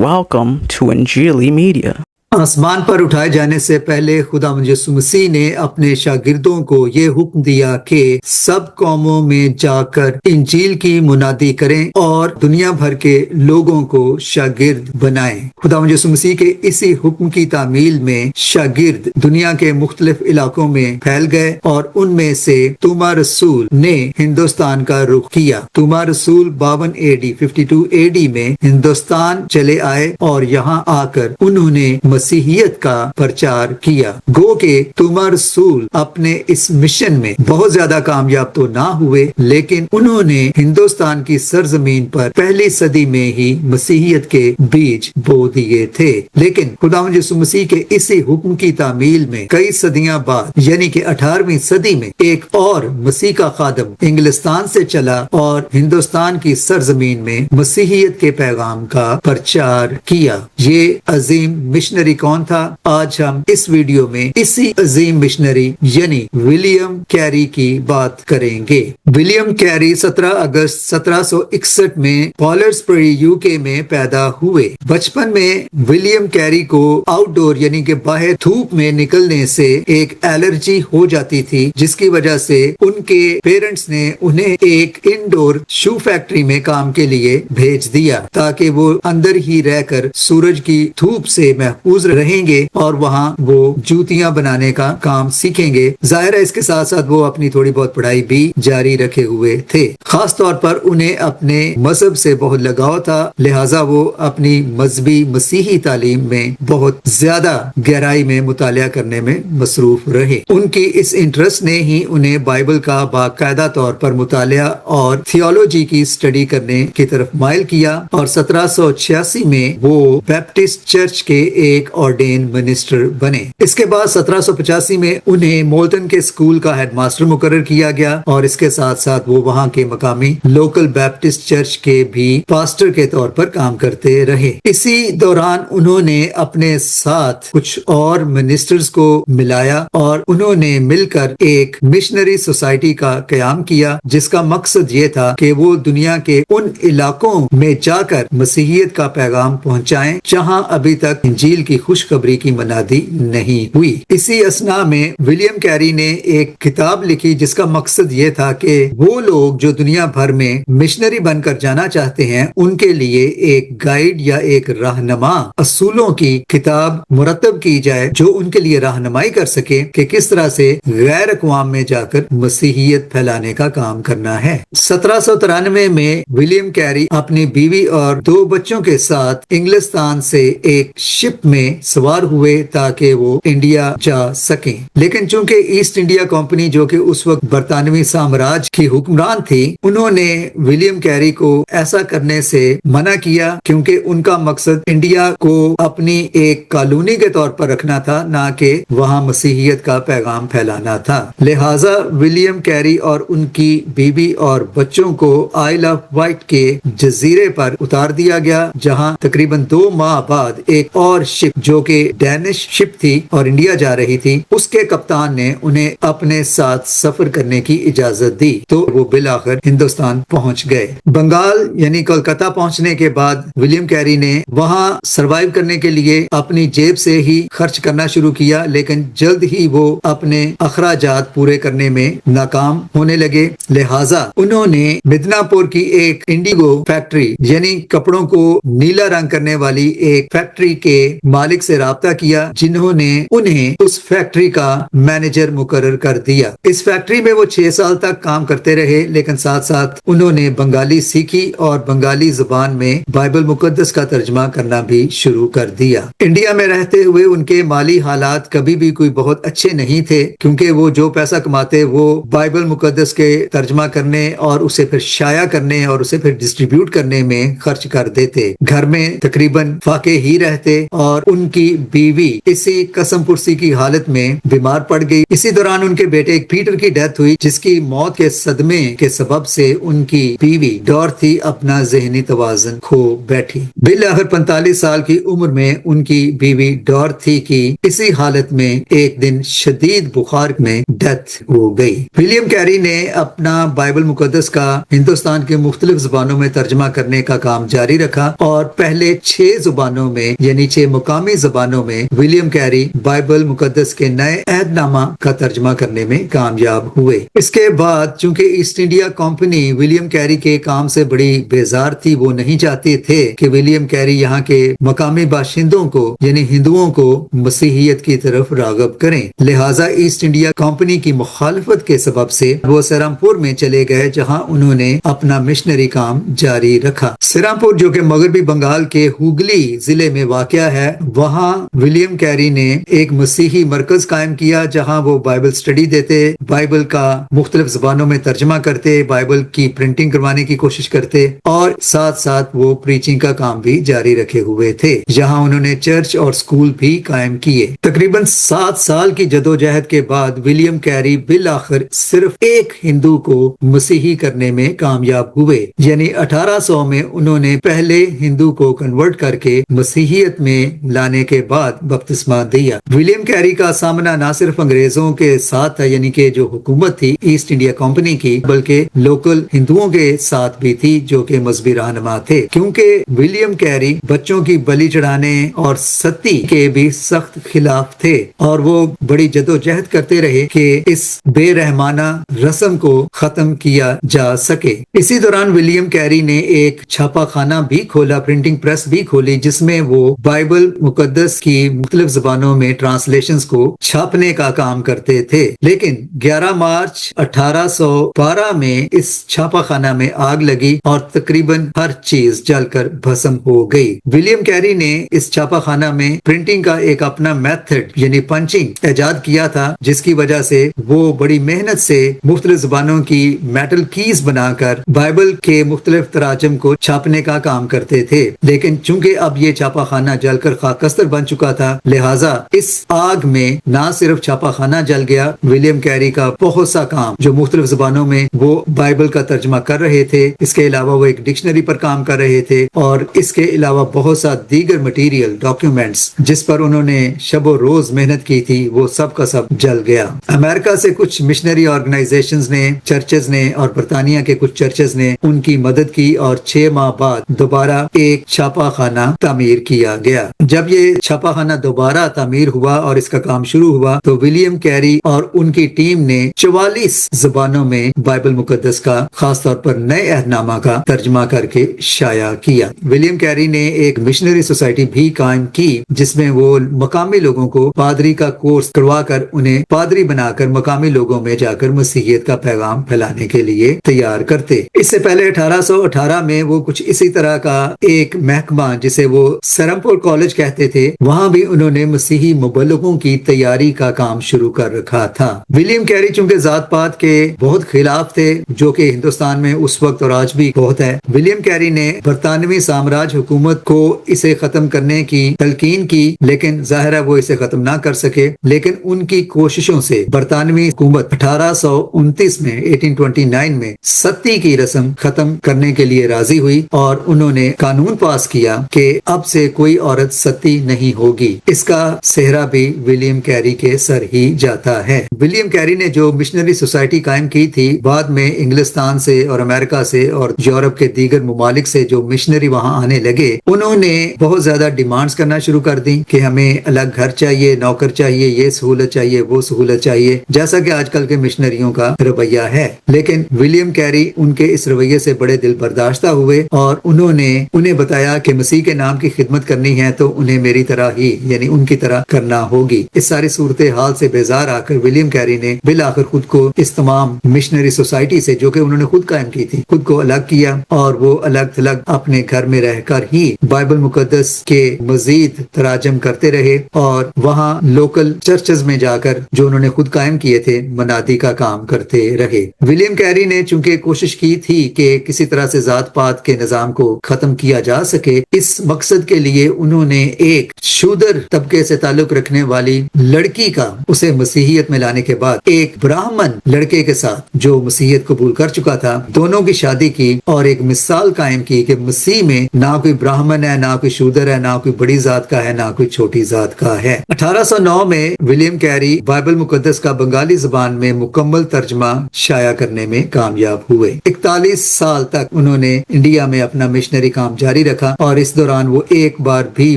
Welcome to Injili Media. आसमान पर उठाए जाने से पहले खुदा यीशु मसीह ने अपने शागिर्दों को ये हुक्म दिया कि सब कौमों में जाकर इंजील की मुनादी करें और दुनिया भर के लोगों को शागिर्द बनाएं। खुदा यीशु मसीह के इसी हुक्म की तामील में शागिर्द दुनिया के मुख्तलिफ इलाकों में फैल गए और उनमें से तूमा रसूल ने हिंदुस्तान का रुख किया। तूमा रसूल 52 AD में हिंदुस्तान चले आए और यहाँ आकर उन्होंने मसीहियत का प्रचार किया। गो के तूमा रसूल अपने इस मिशन में बहुत ज्यादा कामयाब तो ना हुए, लेकिन उन्होंने हिंदुस्तान की सरजमीन पर पहली सदी में ही मसीहियत के बीज बो दिए थे। लेकिन खुदावंद यीशु मसीह के इसी हुक्म की तामील में कई सदियां बाद यानी कि 18वीं सदी में एक और मसीह का खादम इंग्लिस्तान से चला और हिंदुस्तान की सरजमीन में मसीहियत के पैगाम का प्रचार किया। ये अजीम मिशनरी कौन था? आज हम इस वीडियो में इसी अजीम मिशनरी यानी विलियम कैरी की बात करेंगे। विलियम कैरी 17 अगस्त 1761 में पॉलर्सबरी यूके में पैदा हुए। बचपन में विलियम कैरी को आउटडोर यानी कि बाहर धूप में निकलने से एक एलर्जी हो जाती थी, जिसकी वजह से उनके पेरेंट्स ने उन्हें एक इंडोर शू फैक्ट्री में काम के लिए भेज दिया ताकि वो अंदर ही रहकर सूरज की धूप से महफूज रहेंगे और वहाँ वो जूतियां बनाने का काम सीखेंगे। जाहिर है इसके साथ साथ वो अपनी थोड़ी बहुत पढ़ाई भी जारी रखे हुए थे। खास तौर पर उन्हें अपने मजहब से बहुत लगाव था, लिहाजा वो अपनी मजहबी मसीही तालीम में बहुत ज्यादा गहराई में मुतालिया करने में मसरूफ रहे। उनकी इस इंटरेस्ट ने ही उन्हें बाइबल का बाकायदा तौर पर मुतालिया और थियोलॉजी की स्टडी करने की तरफ माइल किया और 1786 में वो बैप्टिस्ट चर्च के एक ऑर्डेन मिनिस्टर बने। इसके बाद 1785 में उन्हें मोल्टन के स्कूल का हेडमास्टर मुकर्रर किया गया और इसके साथ साथ वो वहाँ के मकामी लोकल बैप्टिस्ट चर्च के भी पास्टर के तौर पर काम करते रहे। इसी दौरान उन्होंने अपने साथ कुछ और मिनिस्टर्स को मिलाया और उन्होंने मिलकर एक मिशनरी सोसाइटी का कयाम किया, जिसका मकसद ये था कि वो दुनिया के उन इलाकों में जाकर मसीहियत का पैगाम पहुंचाएं जहां अभी तक इंजील की खुशखबरी की मनादी नहीं हुई। इसी असना में विलियम कैरी ने एक किताब लिखी जिसका मकसद ये था कि वो लोग जो दुनिया भर में मिशनरी बनकर जाना चाहते हैं उनके लिए एक गाइड या एक रहनुमा असूलों की किताब मुरतब की जाए जो उनके लिए रहनुमाई कर सके कि किस तरह से गैर अक़वाम में जाकर मसीहियत फैलाने का काम करना है। 1793 में विलियम कैरी अपनी बीवी और 2 बच्चों के साथ इंग्लिस्तान से एक शिप में सवार हुए ताकि वो इंडिया जा सकें। लेकिन चूंकि ईस्ट इंडिया कंपनी जो कि उस वक्त बरतानवी साम्राज्य की हुक्मरान थी, उन्होंने विलियम कैरी को ऐसा करने से मना किया क्योंकि उनका मकसद इंडिया को अपनी एक कॉलोनी के तौर पर रखना था, ना कि वहां मसीहियत का पैगाम फैलाना था। लिहाजा विलियम कैरी और उनकी बीवी और बच्चों को आइल ऑफ वाइट के जजीरे पर उतार दिया गया, जहां तकरीबन 2 माह बाद एक और शिप जो कि डैनिश शिप थी और इंडिया जा रही थी, उसके कप्तान ने उन्हें अपने साथ सफर करने की इजाजत दी, तो वो बिलाखिर हिंदुस्तान पहुंच गए। बंगाल यानी कोलकाता पहुंचने के बाद विलियम कैरी ने वहां सरवाइव करने के लिए अपनी जेब से ही खर्च करना शुरू किया, लेकिन जल्द ही वो अपने अखराजात पूरे करने में नाकाम होने लगे। लिहाजा उन्होंने मिदनापुर की एक इंडिगो फैक्ट्री यानी कपड़ों को नीला रंग करने वाली एक फैक्ट्री के मालिक से राब्ता किया, जिन्होंने उन्हें उस फैक्ट्री का मैनेजर मुकर्रर कर दिया। इस फैक्ट्री में वो 6 साल तक काम करते रहे, लेकिन साथ साथ उन्होंने बंगाली सीखी और बंगाली जुबान में बाइबल मुकद्दस का तर्जमा करना भी शुरू कर दिया। इंडिया में रहते हुए उनके माली हालात कभी भी कोई बहुत अच्छे नहीं थे, क्योंकि वो जो पैसा कमाते वो बाइबल मुकद्दस के तर्जमा करने और उसे फिर शाया करने और उसे फिर डिस्ट्रीब्यूट करने में खर्च कर देते। घर में तकरीबन फाके ही रहते और उन ان کی بیوی اسی قسم پرسی کی حالت میں بیمار پڑ گئی۔ اسی دوران ان کے بیٹے پیٹر کی ڈیتھ ہوئی، جس کی موت کے صدمے کے سبب سے ان کی بیوی ڈورتھی اپنا ذہنی توازن کھو بیٹھی۔ بالآخر 45 سال کی عمر میں ان کی بیوی ڈورتھی کی اسی حالت میں ایک دن شدید بخار میں ڈیتھ ہو گئی۔ ولیم کیری نے اپنا بائبل مقدس کا ہندوستان کے مختلف زبانوں میں ترجمہ کرنے کا کام جاری رکھا اور پہلے 6 زبانوں میں یعنی 6 مقامی زبانوں میں ولیم کیری بائبل مقدس کے نئے عہد نامہ کا ترجمہ کرنے میں کامیاب ہوئے۔ اس کے بعد چونکہ East India company William carry کے کام سے بڑی بیزار تھی، وہ نہیں چاہتے تھے کہ ولیم کیری یہاں کے مقامی باشندوں کو یعنی ہندوؤں کو مسیحیت کی طرف راغب کریں، لہٰذا ایسٹ انڈیا کمپنی کی مخالفت کے سبب سے وہ سیرامپور میں چلے گئے، جہاں انہوں نے اپنا مشنری کام جاری رکھا۔ سیرامپور جو کہ مغربی بنگال کے ہوگلی ضلع میں واقع ہے، وہاں ولیم کیری نے ایک مسیحی مرکز قائم کیا جہاں وہ بائبل سٹڈی دیتے، بائبل کا مختلف زبانوں میں ترجمہ کرتے، بائبل کی پرنٹنگ کروانے کی کوشش کرتے اور ساتھ ساتھ وہ پریچنگ کا کام بھی جاری رکھے ہوئے تھے، جہاں انہوں نے چرچ اور سکول بھی قائم کیے۔ تقریباً 7 سال کی جدوجہد کے بعد ولیم کیری بالآخر صرف ایک ہندو کو مسیحی کرنے میں کامیاب ہوئے، یعنی 1800 میں انہوں نے پہلے ہندو کو کنورٹ کر کے مسیحیت میں لانے کے بعد بپتسمہ دیا۔ ولیم کیری کا سامنا نہ صرف انگریزوں کے ساتھ تھا، یعنی کہ جو حکومت تھی ایسٹ انڈیا کمپنی کی، بلکہ لوکل ہندوؤں کے ساتھ بھی تھی جو کہ مذہبی رہنما تھے، کیونکہ ولیم کیری بچوں کی بلی چڑھانے اور ستی کے بھی سخت خلاف تھے اور وہ بڑی جدوجہد کرتے رہے کہ اس بے رحمانہ رسم کو ختم کیا جا سکے۔ اسی دوران ولیم کیری نے ایک چھاپا خانہ بھی کھولا، پرنٹنگ پریس بھی کھولی، جس میں وہ بائبل مقدس کی مختلف زبانوں میں ٹرانسلیشنز کو چھاپنے کا کام کرتے تھے، لیکن 11 مارچ 1812 میں اس چھاپا خانہ میں آگ لگی اور تقریباً ہر چیز جل کر بھسم ہو گئی۔ ولیم کیری نے اس چھاپا خانہ میں پرنٹنگ کا ایک اپنا میتھڈ یعنی پنچنگ ایجاد کیا تھا، جس کی وجہ سے وہ بڑی محنت سے مختلف زبانوں کی میٹل کیز بنا کر بائبل کے مختلف تراجم کو چھاپنے کا کام کرتے تھے، لیکن چونکہ اب یہ چھاپا خانہ جل کر خاکستر بن چکا تھا، لہٰذا اس آگ میں نہ صرف چھاپا خانہ جل گیا، ولیم کیری کا بہت سا کام جو مختلف زبانوں میں وہ بائبل کا ترجمہ کر رہے تھے، اس کے علاوہ وہ ایک ڈکشنری پر کام کر رہے تھے اور اس کے علاوہ بہت سا دیگر مٹیریل ڈاکیومنٹس جس پر انہوں نے شب و روز محنت کی تھی، وہ سب کا سب جل گیا۔ امریکہ سے کچھ مشنری آرگنائزیشنز نے، چرچز نے اور برطانیہ کے کچھ چرچز نے ان کی مدد کی اور 6 ماہ بعد دوبارہ ایک چھاپا خانہ تعمیر کیا گیا۔ جب یہ چھاپا خانہ دوبارہ تعمیر ہوا اور اس کا کام شروع ہوا تو ولیم کیری اور ان کی ٹیم نے 44 زبانوں میں بائبل مقدس کا خاص طور پر نئے عہد نامہ کا ترجمہ کر کے شائع کیا۔ ولیم کیری نے ایک مشنری سوسائٹی بھی قائم کی جس میں وہ مقامی لوگوں کو پادری کا کورس کروا کر انہیں پادری بنا کر مقامی لوگوں میں جا کر مسیحیت کا پیغام پھیلانے کے لیے تیار کرتے۔ اس سے پہلے 1818 میں وہ کچھ اسی طرح کا ایک محکمہ جسے وہ سیرامپور کالج کہتے تھے، وہاں بھی انہوں نے مسیحی مبلغوں کی تیاری کا کام شروع کر رکھا تھا۔ ولیم کیری چونکہ ذات پات کے بہت خلاف تھے، جو کہ ہندوستان میں اس وقت اور آج بھی بہت ہے، ولیم کیری نے برطانوی سامراج حکومت کو اسے ختم کرنے کی تلقین کی، لیکن ظاہر ہے وہ اسے ختم نہ کر سکے، لیکن ان کی کوششوں سے برطانوی حکومت 1829 میں 1829 میں ستی کی رسم ختم کرنے کے لیے راضی ہوئی اور انہوں نے قانون پاس کیا کہ اب سے کوئی عورت ستی نہیں ہوگی۔ اس کا سہرا بھی ولیم کیری کے سر ہی جاتا ہے۔ ولیم کیری نے جو مشنری سوسائٹی قائم کی تھی، بعد میں انگلستان سے اور امریکہ سے اور یورپ کے دیگر ممالک سے جو مشنری وہاں آنے لگے، انہوں نے بہت زیادہ ڈیمانڈز کرنا شروع کر دی کہ ہمیں الگ گھر چاہیے، نوکر چاہیے، یہ سہولت چاہیے، وہ سہولت چاہیے، جیسا کہ آج کل کے مشنریوں کا رویہ ہے۔ لیکن ولیم کیری ان کے اس رویے سے بڑے دل برداشتہ ہوئے اور انہوں نے انہیں بتایا کہ مسیح کے نام کی خدمت کرنی ہے تو انہیں میری طرح ہی یعنی ان کی طرح کرنا ہوگی۔ اس ساری صورتحال سے بیزار آ کر ولیم کیری نے بالآخر خود کو اس تمام مشنری سوسائٹی سے، جو کہ انہوں نے خود قائم کی تھی، خود کو الگ کیا اور وہ الگ تھلگ اپنے گھر میں رہ کر ہی بائبل مقدس کے مزید تراجم کرتے رہے اور وہاں لوکل چرچز میں جا کر جو انہوں نے خود قائم کیے تھے منادی کا کام کرتے رہے۔ ولیم کیری نے چونکہ کوشش کی تھی کہ کسی طرح سے ذات پات کے نظام کو ختم کیا جا سکے، اس مقصد کے لیے انہوں نے एक शूद्र तबके से ताल्लुक रखने वाली लड़की का उसे मसीहियत में लाने के बाद एक ब्राह्मण लड़के के साथ जो मसीहियत कबूल कर चुका था, दोनों की शादी की और एक मिसाल कायम की कि मसीह में ना कोई ब्राह्मण है, ना कोई शूद्र है, ना कोई बड़ी जात का है, ना कोई छोटी जात का है। 1809 में विलियम कैरी बाइबल मुकद्दस का बंगाली जबान में मुकम्मल तर्जमा शाया करने में कामयाब हुए। 41 साल तक उन्होंने इंडिया में अपना मिशनरी काम जारी रखा और इस दौरान वो एक बार भी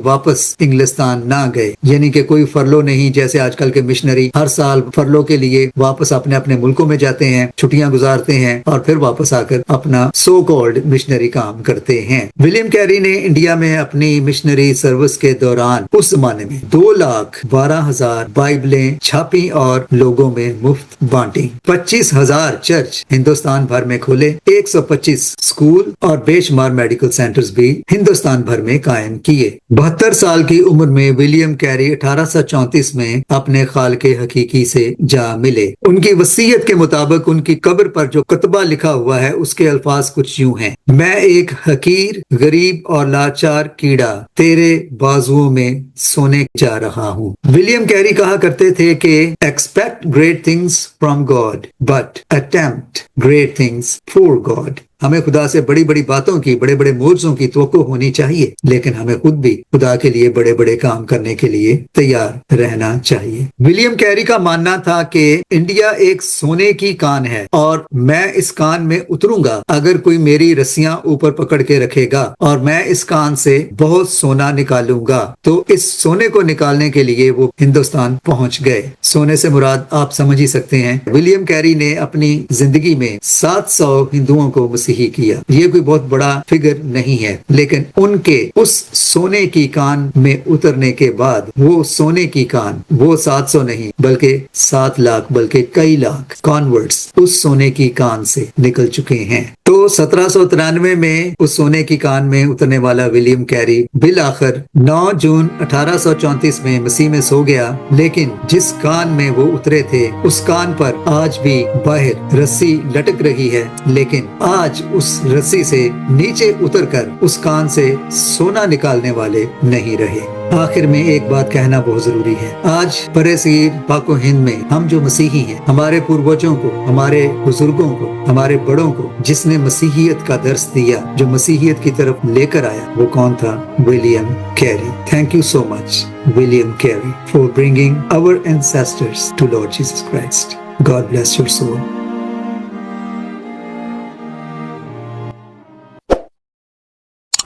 वापस इंग्लिस्तान ना गए, यानी कि कोई फरलो नहीं जैसे आजकल के मिशनरी हर साल फरलो के लिए वापस अपने अपने मुल्कों में जाते हैं, छुट्टियां गुजारते हैं और फिर वापस आकर अपना सो कॉल्ड मिशनरी काम करते हैं। विलियम कैरी ने इंडिया में अपनी मिशनरी सर्विस के दौरान उस जमाने में 2,12,000 बाइबलें छापी और लोगों में मुफ्त बांटी। 25,000 चर्च हिंदुस्तान भर में खोले, 125 स्कूल और बेशुमार मेडिकल सेंटर्स भी हिंदुस्तान भर में कायम किए। 72 साल की उम्र में विलियम कैरी 1834 में अपने खालिक हकीकी से जा मिले। उनकी वसीयत के मुताबिक उनकी कब्र पर जो कतबा लिखा हुआ है उसके अल्फाज कुछ यूं हैं: मैं एक हकीर, गरीब और लाचार कीड़ा तेरे बाजुओं में सोने जा रहा हूँ। विलियम कैरी कहा करते थे कि expect great things from God but attempt great things for God. हमें खुदा से बड़ी बड़ी बातों की, बड़े बड़े मोजों की तवक्को होनी चाहिए, लेकिन हमें खुद भी खुदा के लिए बड़े बड़े काम करने के लिए तैयार रहना चाहिए। विलियम कैरी का मानना था कि इंडिया एक सोने की कान है और मैं इस कान में उतरूंगा अगर कोई मेरी रस्सियां ऊपर पकड़ के रखेगा और मैं इस कान से बहुत सोना निकालूंगा। तो इस सोने को निकालने के लिए वो हिंदुस्तान पहुंच गए। सोने से मुराद आप समझ ही सकते हैं। विलियम कैरी ने अपनी जिंदगी में 700 हिंदुओं को मसीही किया। ये कोई बहुत बड़ा फिगर नहीं है, लेकिन उनके उस सोने की कान में उतरने के बाद वो सोने की कान, वो 700 नहीं बल्कि 7 लाख, बल्कि कई लाख कॉन्वर्ट्स उस सोने की कान से निकल चुके हैं। तो 1793 में उस सोने की कान में उतरने वाला विलियम कैरी बिल आखिर 9 जून 1834 में मसीह में सो गया, लेकिन जिस कान में वो उतरे थे उस कान पर आज भी बाहर रस्सी लटक रही है, लेकिन आज उस रस्सी से नीचे उतरकर उस कान से सोना निकालने वाले नहीं रहे। आखिर में एक बात कहना बहुत जरूरी है। आज बरसीर पाको हिंद में हम जो मसीही हैं, हमारे पूर्वजों को, हमारे बुजुर्गों को, हमारे बड़ों को जिसने मसीहियत का दर्स दिया, जो मसीहियत की तरफ लेकर आया, वो कौन था? William Carey. Thank you so much William Carey for bringing our ancestors to Lord Jesus Christ. God bless your soul.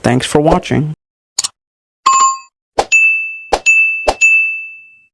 Thanks for watching.